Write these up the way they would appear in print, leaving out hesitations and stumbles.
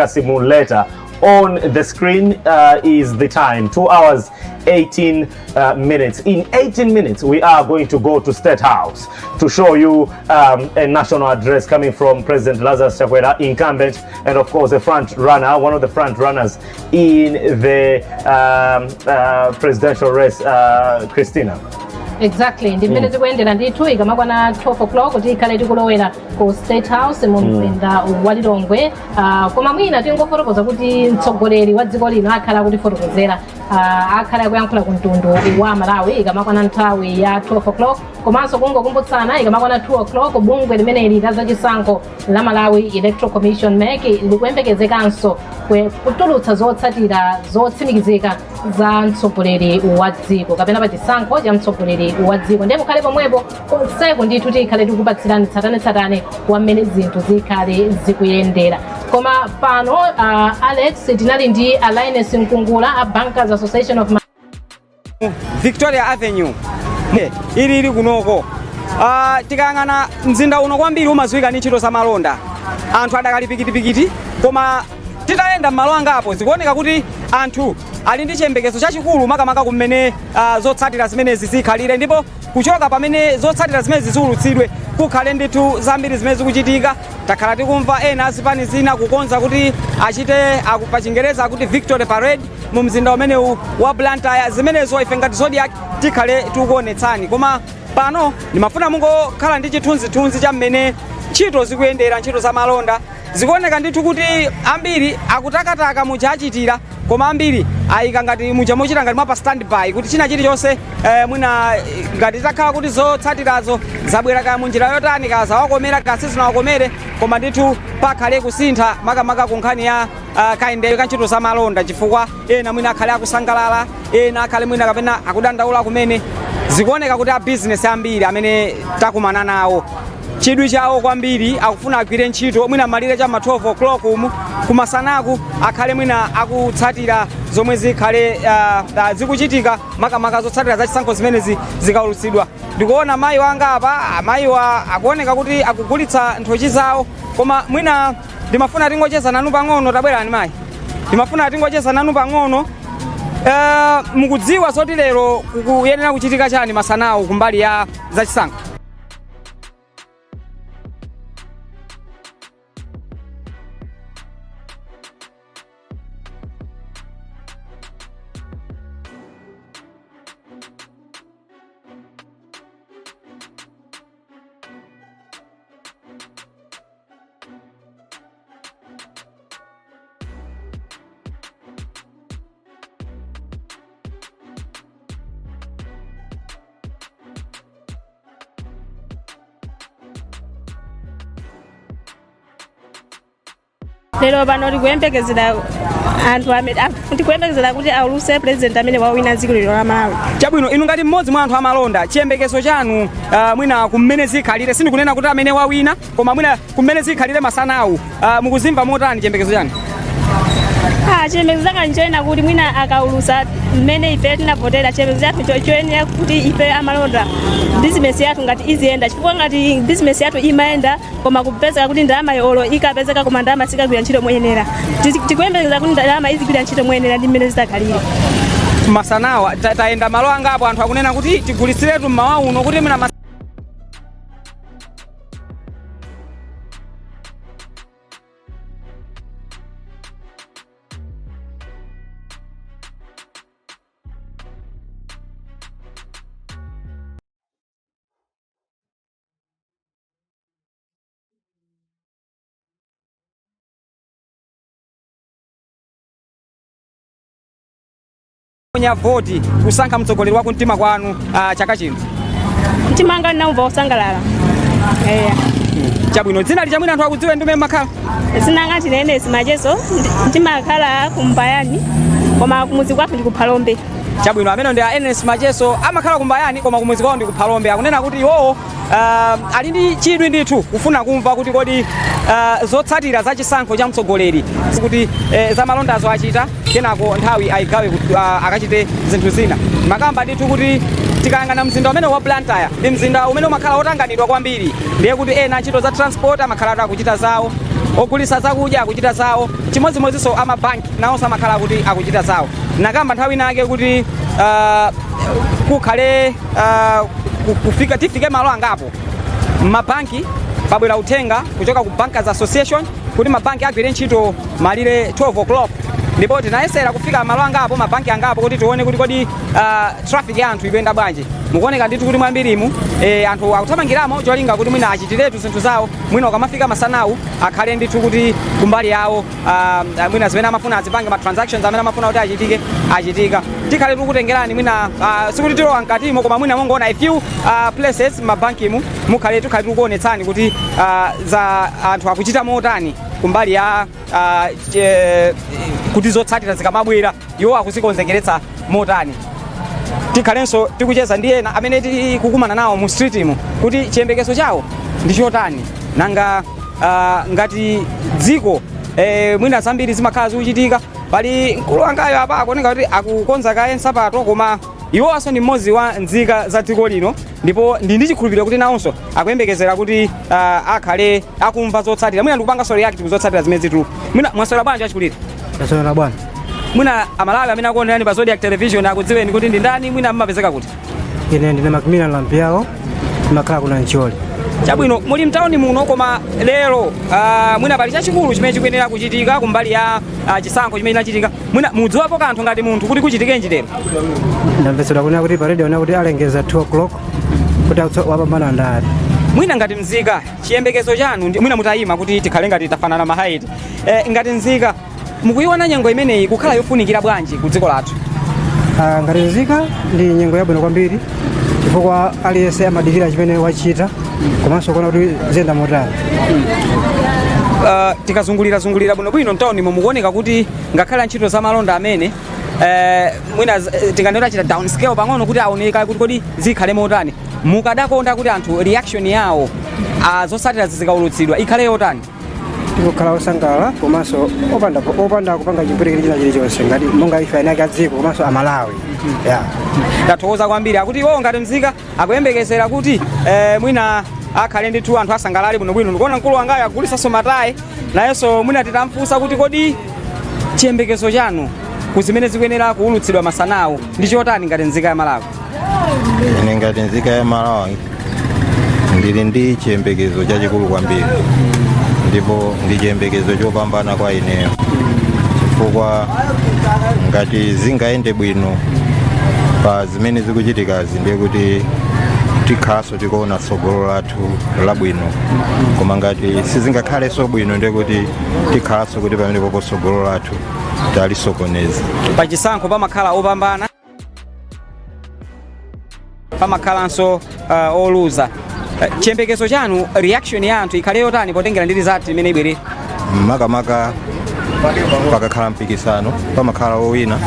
Simulator. On the screen is the time, 2 hours 18 minutes. In 18 minutes we are going to go to State House to show you a national address coming from President Lazarus Chakwera, incumbent, and of course a front runner, one of the front runners in the presidential race, Christina. Exactly. Ndi mmene tikuendera ndithu ikamakwana 12 o'clock kuti ikhale tikulowera ku State House mu mzinda wa Lilongwe. Koma mwina tingofotokoza kuti mtsogoleri wa dziko lino akhala kuti fotokozera akhala kuyankhula ku mtundu wa Malawi ikamakwana nthawi ya 12 o'clock. Komanso kungokumbutsana ikamakwana 2 o'clock bungwe limeneli la Chisankho la Malawi Electoral Commission MEC likuyembekezekanso kutulutsa zotsatira zotsimikizika za mtsogoleri wa dziko kapena pa chisankho cha mtsogoleri wa dziko. Ndiye mukhale pomwepo konseko ndithu tikhale tikupatsirani tsatane wa mmene zinthu zikhale zikuyendera. Koma pano Alex tinali ndi Alliance Nkungula a Bankers Association of Victoria Avenue ili kunoko. Tikangana mzinda uno kwambiri umaziwika ni ntchito za malonda. Anthu adakali pikiti koma titaenda malo angapo zikuoneka kuti anthu ali ndi chiyembekezo chachikulu makamaka kumene zotsatira zimenezi zikhalire, ndipo kuchoka pamene zotsatira zimenezi ziulutsidwe kukhale ndithu zambiri zimene zikuchitika. Takhala tikumva ena azipani zina kukonza kuti achite pa Chingereza akuti victory parade mu mzinda umene wa Blantyre. Zimenezo ife ngati Zodiac tikhale tikuonetsani, koma pano ndimafuna mungokhala ndi chithunzithunzi cha mmene ntchito zikuyendera, ntchito za malonda. Zikuoneka ndithu kuti ambiri akutakataka muja achitira, koma ambiri ayika ngati muja mochita ngati mwa pa standby kuti china chilichonse mwina ngati takhala kuti zotsatirazo zabwera kaya munjira yotani kaya zawakomera kaya sizinawakomere, koma ndithu pakhale kusintha makamaka ku nkhani ya kaendeyo ka ntchito za malonda, chifukwa ena mwina akhale akusangalala, ena akhale mwina kapena akudandaula kumene. Zikuoneka kuti a business ambiri amene takumana nawo chidwi chawo kwambiri akufuna agwire ntchito mwina malire cha 12 o'clock kumasanaku akhale mwina akutsatira zomwe zikhale zikuchitika makamaka zotsatira za chisankho zimenezi zikaulutsidwa. Ndikuona mayi wanga apa, mayiwa akuoneka kuti akugulitsa nthochi zawo, koma mwina ndimafuna tingocheza nanu pang'ono. Tabwerani mayi, ndimafuna tingocheza nanu pang'ono. Mukudziwa zoti lero kuyenera kuchitika chani masanawu kumbali ya za chisankho? Lero pano tikuyembekezera anthu amene tikuyembekezera kuti auluse president amene wawina dziko lino la Malawi. Chabwino, inu ngati mmodzi mwa anthu amalonda, chiyembekezo chanu mwina kumene zikhalire, sindikunena kuti amene wawina, koma mwina kumene zikhalire masanawu mukuzimva motani chiyembekezo chanu? Chiyembekezo changa nchoena kuti mwina akaulusa mmene ife tinavotera, chiyembekezo chathu choyenera kuti ife amalonda business yathu ngati iziyenda, chifukwa ngati business yathu imayenda koma kupezeka kuti ndalama yolo ikapezeka koma ndalama sikagwira ntchito moyenera, tikuyembekeza kuti ndalama izigwira ntchito moyenera ndi mmene zitakhalire. Masanawa taenda malo angapo anthu akunena kuti tigulitsiretu mmawa uno kuti mwina voti kusankha mtsogoleri wa kumtima kwanu chaka chino. Mtima wanga ndinamva kusangalala. Chabwino, dzina lichamwina anthu akudziwe ndi mmene makhala? Dzina ngati nene simacheso, ndimakhala kumbayani koma kumuzi kwathu ndi kuphalombe. Chabwino, amene ndi Enes Macheso amakhala kumbayani koma kumuzi kwawo ndi kuphalombe. Akunena kuti iwowo ali ndi chidwi ndithu kufuna kumva kuti kodi zotsatira za chisankho cha mtsogoleri kuti za malondazo achita kenako nthawi ayigawe akachite zinthu zina. Makamba ndithu kuti tikayang'ana mzinda umene wa Blantyre ndi mzinda umene umakhala otanganidwa kwambiri, ndiye kuti ena ntchito za transport amakhala akuchita zawo, ogulisa zakudya akuchita zawo chimodzimodzinso amabanki nawonso amakhala kuti akuchita zawo nakamba nthawi nake kuti kukhale tifike malo angapo mabanki pabwera uthenga kuchoka ku Bankers Association kuti mabanki agwire ntchito malire 12 o'clock ndipo tinayesera kufika malo angapo mabanki angapo kuti tione kuti kodi traffic ya anthu ikuyenda bwanji mukuoneka ndithu kuti mwambirimu anthu akuthamangiramo cholinga kuti mwina achitiretu zinthu zawo mwina ukamafika masanawu akhale ndithu kuti kumbali yawo mwina zimene amafuna azipange ma transactions amene amafuna kuti achitika tikhale tikutengerani mwina sikuti tilowa mkatimo koma mwina mungoona a few places mabankimu mukhale tikhale tikuonetsani kuti za anthu akuchita motani kumbali ya kuti zotsatira zikamabwera iwo akuzikonzekeretsa motani tikhalenso tikucheza ndi ena amene tikukumana nawo mu street imo kuti chiyembekezo chawo ndi chotani nanga ngati dziko mwina zambiri zimakhala zikuchitika pali mkulu wangayo apa akuoneka kuti akukonza kaye nsapato koma iwonso ndi mmodzi wa nzika za dziko lino ndipo ndi chikhulupiriro kuti nawonso akuyembekezera kuti akhale akumva zotsatira mwina ndikupanga so react kuzotsatira zimene zitu mwina mwaswera bwanji achikulira taswera bwana mwina Amalawi amene akuonerani pa Zodiac television akudziweni kuti ndi ndani mwina mmapezeka kuti ine ndine Macmillan Lampiao makhala kuna Ncholi chabwino muli mtauni muno koma lero mwina pali chachikulu chimene chikuyenera kuchitika kumbali ya chisankho chimene chinachitika mwina mudziwapo kanthu ngati munthu kuti kuchitike njitero ndamvetsedwa kunena kuti pa radio kuti alengeza 2 o'clock kuti wapambana ndani mwina ngati mzika chiyembekezo chanu mwina mutayima kuti tikhale ngati tafanana mahaiti ngati mzika mukuiona nyengo imeneyi kukhala yofunikira bwanji ku dziko lathu ngati mzika ndi nyengo yabwino kwambiri chifukwa aliyense amadikira chimene wachita komanso kuona kuti ziyenda motani tikazungulira bwinobwino mtaunimo mukuoneka kuti ngakhale ntchito za malonda amene mwina tinganena chita down scale pang'ono kuti aoneka kuti kodi zikhale motani mukadakonda kuti anthu reaction yawo zotsatira zikaulutsidwa ikhale yotani tikukhala osangalala komanso opanda kupanga chipwirikiti china chilichonse ngati monga ife anake a dziko komanso Amalawi tathokoza kwambiri akuti iwo ngati mzika akuyembekezera kuti mwina akhale ndithu anthu asangalale bwinobwino ndikuona mkulu wangayo agulisanso matayi nayenso mwina titamfunsa kuti kodi chiyembekezo chanu kuzimene zikuyenera kuulutsidwa masanawo ndi chotani ngati nzika ya Malawi ine ngati nzika ya Malawi ndili ndi chiyembekezo chachikulu kwambiri ndipo ndi chiyembekezo chopambana kwa ineyo chifukwa ngati zingayende bwino pa zimene zikuchitikazi ndiye kuti tikhaso tikuona tsogolo lathu labwino koma ngati sizingakhale so bwino ndiye kuti tikhaso kuti pamene popo tsogolo lathu talisokoneza pa chisankho pamakhala opambana pamakhalanso oluza chiyembekezo chanu reaction ya anthu ikhale yotani potengera ndi zati imene ibwere makamaka pakakhala mpikisano pamakhala owina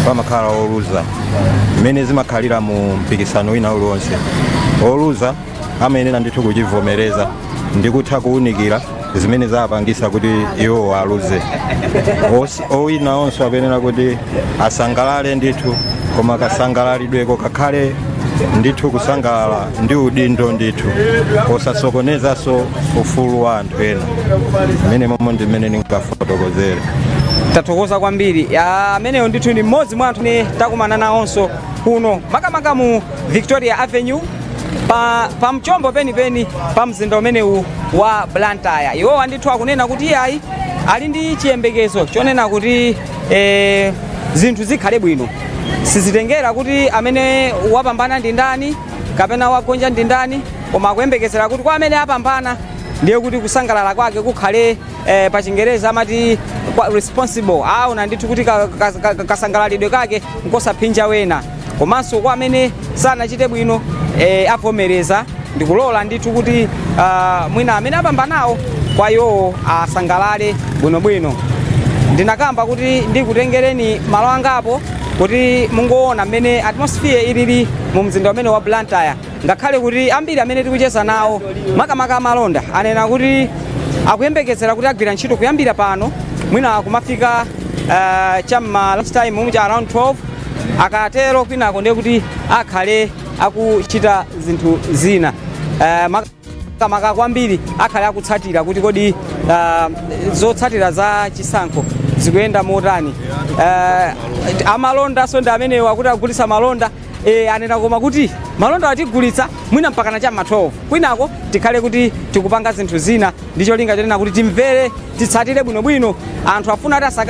pamakhala oluza mmene zimakhalira mu mpikisano wina uliwonse oluza amayenera ndithu kuchivomereza ndi kutha kuwunikira zimene zapangisa kuti iwo aluze owina onso akuyenera kuti asangalale ndithu koma kasangalalidweko kakhale ndithu kusangalala ndi udindo ndithu osasokonezanso ufulu wa anthu ena mmene momwe ndimene ndingafotokozere tathokoza kwambiri ameneyo ndithu ndi mmodzi mwa anthu ne takumana nawonso kuno makamaka mu Victoria Avenue pa mchombo penipeni pa mzinda umenewu wa Blantyre iwowa ndithu akunena kuti iyayi ali ndi chiyembekezo chonena kuti zinthu zikhale bwino sizitengera kuti amene wapambana ndi ndani kapena wagonja ndi ndani koma akuyembekezera kuti kwa amene apambana ndiye kuti kusangalala kwake kukhale pa Chingereza amati responsible aona ndithu kuti kasangalalidwe kake nkosaphinja wena komanso kwa amene sanachite bwino avomereza ndikulola ndithu kuti mwina amene apambanawo kwa iwo asangalale bwinobwino ndinakamba kuti ndikutengereni malo angapo kuti mungoona mmene atmosphere ilili mu mzinda umene wa Blantyre ngakhale kuti ambiri amene tikucheza nawo makamaka amalonda anena kuti akuyembekezera kuti agwira ntchito kuyambira pano mwina kumafika chamma lunch time muja around 12 akatero kwinako ndiye kuti akhale akuchita zinthu zina kamaka kwambiri akhale akutsatira kuti kodi zotsatira za Chisankho zikuyenda motani. Amalonda so ndi amenewo akuti agulitsa malonda anena koma kuti malonda atigulitsa mwina mpaka na chamma 12 kwinako tikhale kuti tikupanga zinthu zina ndicho linga chonena kuti timvere titsatire bwinobwino anthu afuna ati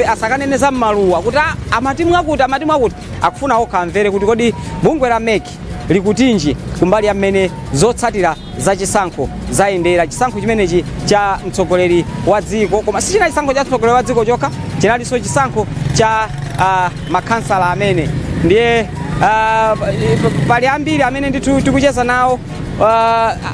asakaneneza m'maluwa kuti amatimu akuti akufuna okha amvere kuti kodi bungwe la MEC likutinji kumbali ya mmene zotsatira za Chisankho zayendera. Chisankho chimenechi cha mtsogoleri wa dziko koma sichina chisankho cha mtsogoleri wa dziko chokha, chinalinso chisankho cha makhansala amene ndiye pali ambiri amene ndithu tikucheza nawo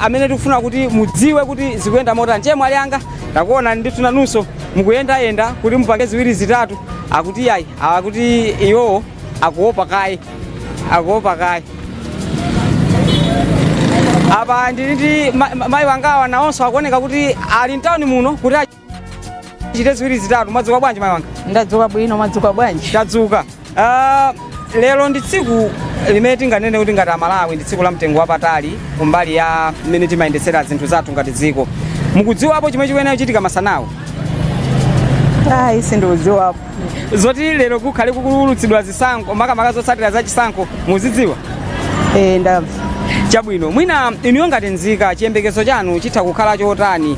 amene tikufuna kuti mudziwe kuti zikuyenda motani. Chemwe ali anga ndakuona ndithu nanunso mukuyendayenda kuti mupange ziwiri zitatu akuti yayi akuti iwo akuopa kaye apa nditi mayi wangawa nawonso akuoneka kuti ali mtawuni muno kuti achite ziwiri zitatu. Mwadzuka bwanji mayi wanga? Ndadzuka bwino. Mwadzuka bwanji? Tadzuka. Lero ndi tsiku limene tinganene kuti ngati Amalawi ndi tsiku la mtengo wapatali kumbali ya mmene timayendetsera zinthu zathu ngati dziko. Mukudziwapo chimene chikuyenera kuchitika masanawo? Ayi sindikudziwapo. Zoti lero kukhale kukulutsidwa zisankho makamaka zotsatira za Chisankho muzidziwa? Ndamva. Chabwino mwina inuyo ngati nzika chiyembekezo chanu chitha kukhala chotani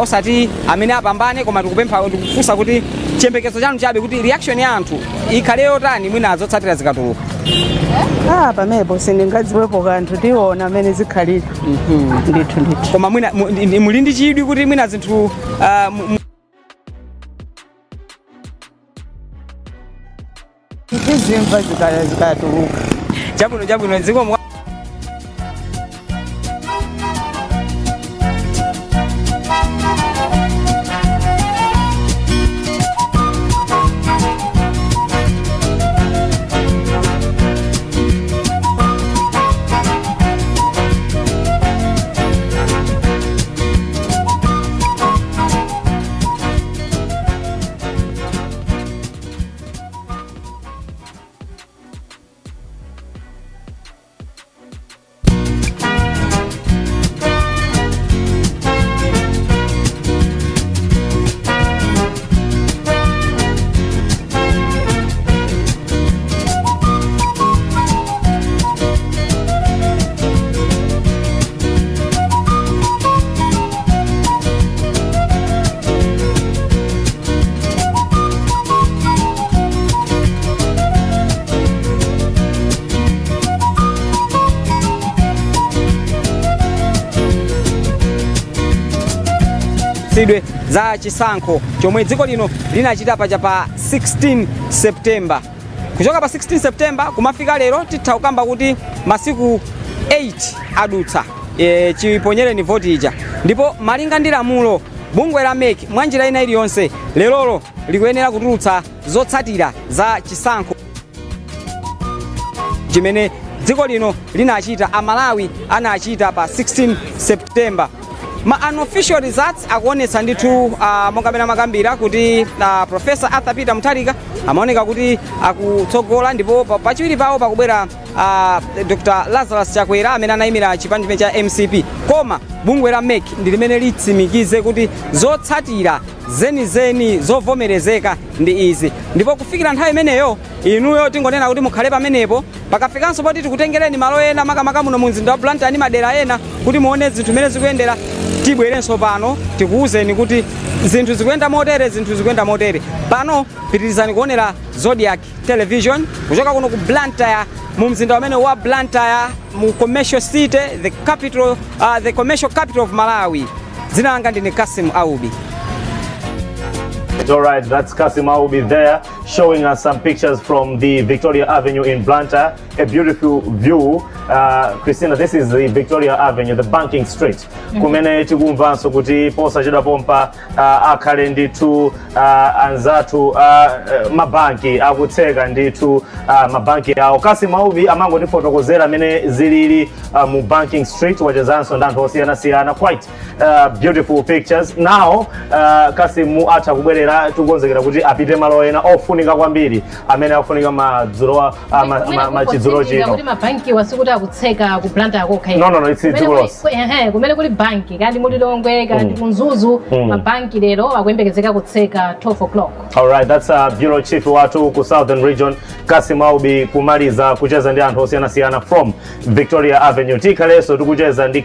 osati amene apambane koma tikupempha tikufunsa kuti chiyembekezo chanu chabe kuti reaction ya anthu ikhale yotani mwina zotsatira zikatuluka? Pamenepo sindingadziwepo kanthu tiona amene zikhalira. Ndithu koma mwina muli ndi chidwi kuti mwina zinthu tizimva zikatuluka. Chabwino dziko sidwe za Chisankho chomwe dziko lino linachita paja pa 16 September. Kuchoka pa 16 September kumafika lero titha kukamba kuti masiku 8 adutsa chiponyereni voti ija, ndipo malinga ndi lamulo bungwe la MEC mwanjira ina iliyonse lerolo likuyenera kutulutsa zotsatira za Chisankho chimene dziko lino linachita, Amalawi anachita pa 16 September. Ma unofficial results akuonetsa ndithu monga makambira kuti Professor Arthur Peter Mutharika amaoneka kuti akutsogola, ndipo pachiwiri pawo pakubwera Dr. Lazarus Chakwera amene anayimira chipani cha MCP. Koma bungwe la MEC ndi limene litsimikize kuti zotsatira zenizeni zovomerezeka ndi izi, ndipo kufikira nthawi imeneyo inuyo tingonena kuti mukhale pamenepo pakafikanso poti tikutengereni malo ena makamaka muno mu mzinda wa Blantyre ndi madera ena kuti muone zinthu zimene zikuyendera. Tibwerenso pano tikuwuzeni kuti zinthu zikuyenda motere. Pano pitirizani kuonera Zodiac Television kuchoka kuno ku Blantyre mu mzinda umene wa Blantyre mu commercial city, the commercial capital of Malawi. Dzina langa ndine Kasim Aubi. All right, that's Kasim Aubi there showing us some pictures from the Victoria Avenue in Blantyre. A beautiful view. Christina, this is the Victoria Avenue, the banking street. Kumene tikumvanso kuti posa chida pompa akhale nditu anzatu mabanki akutseka nditu mabanki awo. Kasim Aubi amango ndifotokozera amene zilili mu banking street wachezanso ndanthu osiyana-siyana. Quite beautiful pictures. Now Kasim atha kubwerera tukonzekera kuti apite malo ena ofunika kwambiri amene afunika madzulo machidzulo chino kuti mabanki wasikuti akutseka ku Blantyre kokha no it's dzikulosi kumene kuli banki kandi muli Longwe kandi kunzuzu mabanki lero akuyembekezeka kutseka 12 o'clock. All right, that's bureau chief watu ku Southern Region Kasim Aubi kumaliza kucheza ndi anthu osiyana siyana from Victoria Avenue. Tikaleso tikucheza ndi